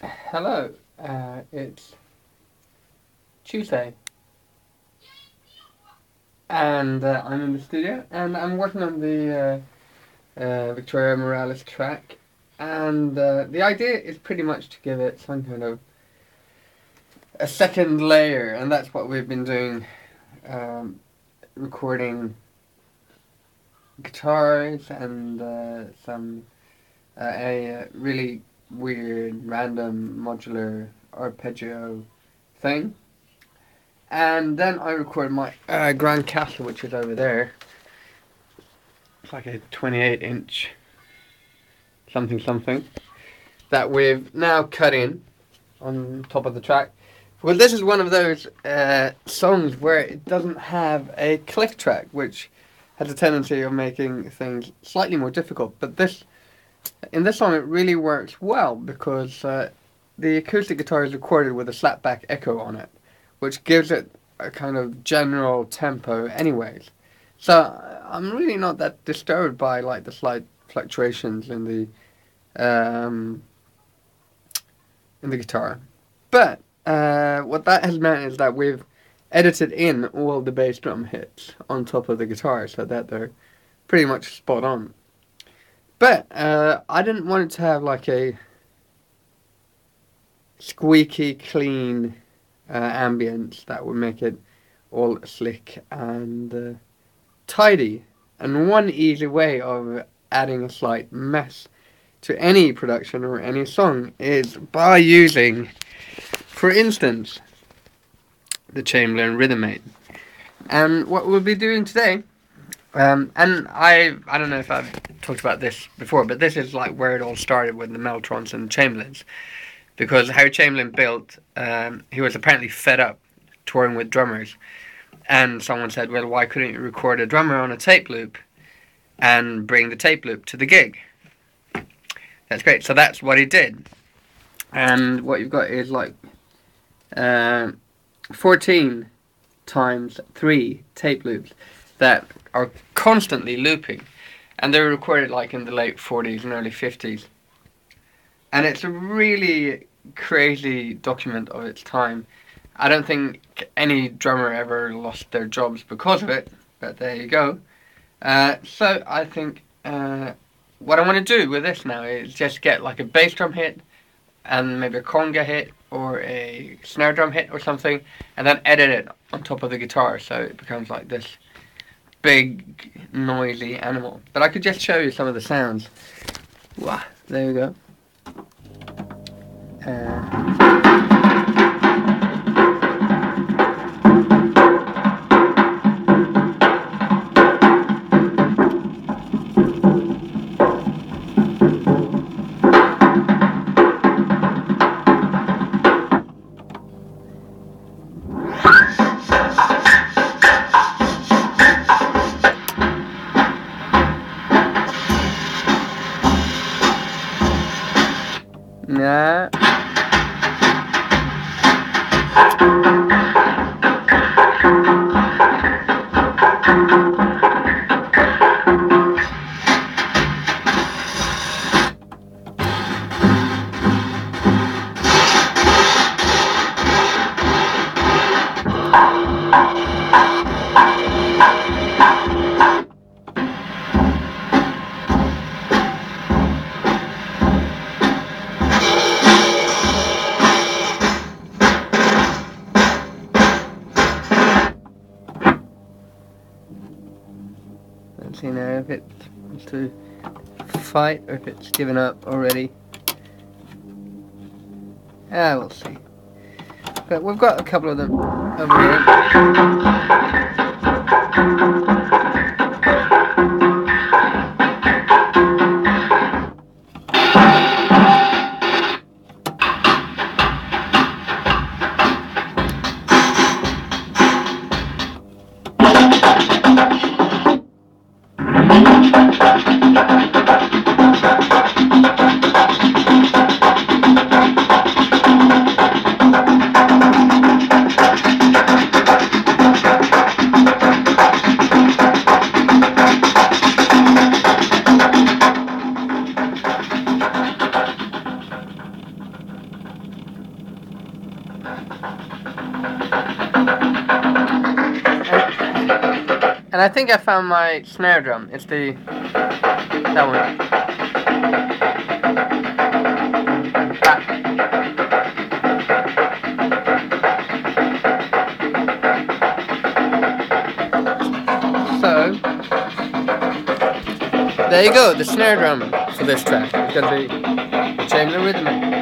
Hello, it's Tuesday, and I'm in the studio, and I'm working on the Victoria Moralez track, and the idea is pretty much to give it some kind of a second layer, and that's what we've been doing, recording guitars and some a really weird random modular arpeggio thing. And then I recorded my Gran Cassa, which is over there. It's like a 28-inch something that we've now cut in on top of the track. Well, this is one of those songs where it doesn't have a click track, which has a tendency of making things slightly more difficult. But in this song, it really works well because the acoustic guitar is recorded with a slapback echo on it, which gives it a kind of general tempo anyways. So I'm really not that disturbed by like the slight fluctuations in the guitar. But what that has meant is that we've edited in all the bass drum hits on top of the guitar so that they're pretty much spot on. But I didn't want it to have like a squeaky clean ambience that would make it all slick and tidy. And one easy way of adding a slight mess to any production or any song is by using, for instance, the Chamberlin Rhythmate. And what we'll be doing today, and I don't know if I've talked about this before, but this is like where it all started with the Melltrons and Chamberlins. Because how Chamberlin built, he was apparently fed up touring with drummers. And someone said, well, why couldn't you record a drummer on a tape loop and bring the tape loop to the gig? That's great. So that's what he did. And what you've got is like 14 times 3 tape loops that are constantly looping. And they were recorded like in the late 40s and early 50s. And it's a really crazy document of its time. I don't think any drummer ever lost their jobs because of it, but there you go. So I think what I want to do with this now is just get like a bass drum hit and maybe a conga hit or a snare drum hit or something, and then edit it on top of the guitar so it becomes like this big noisy animal. But I could just show you some of the sounds. Wow, there you go. Nah. Let's see now if it wants to fight or if it's given up already. We'll see. But we've got a couple of them over here. And I think I found my snare drum. It's that one. So there you go, the snare drum for this track. It's gonna be Chamberlin Rhythmate.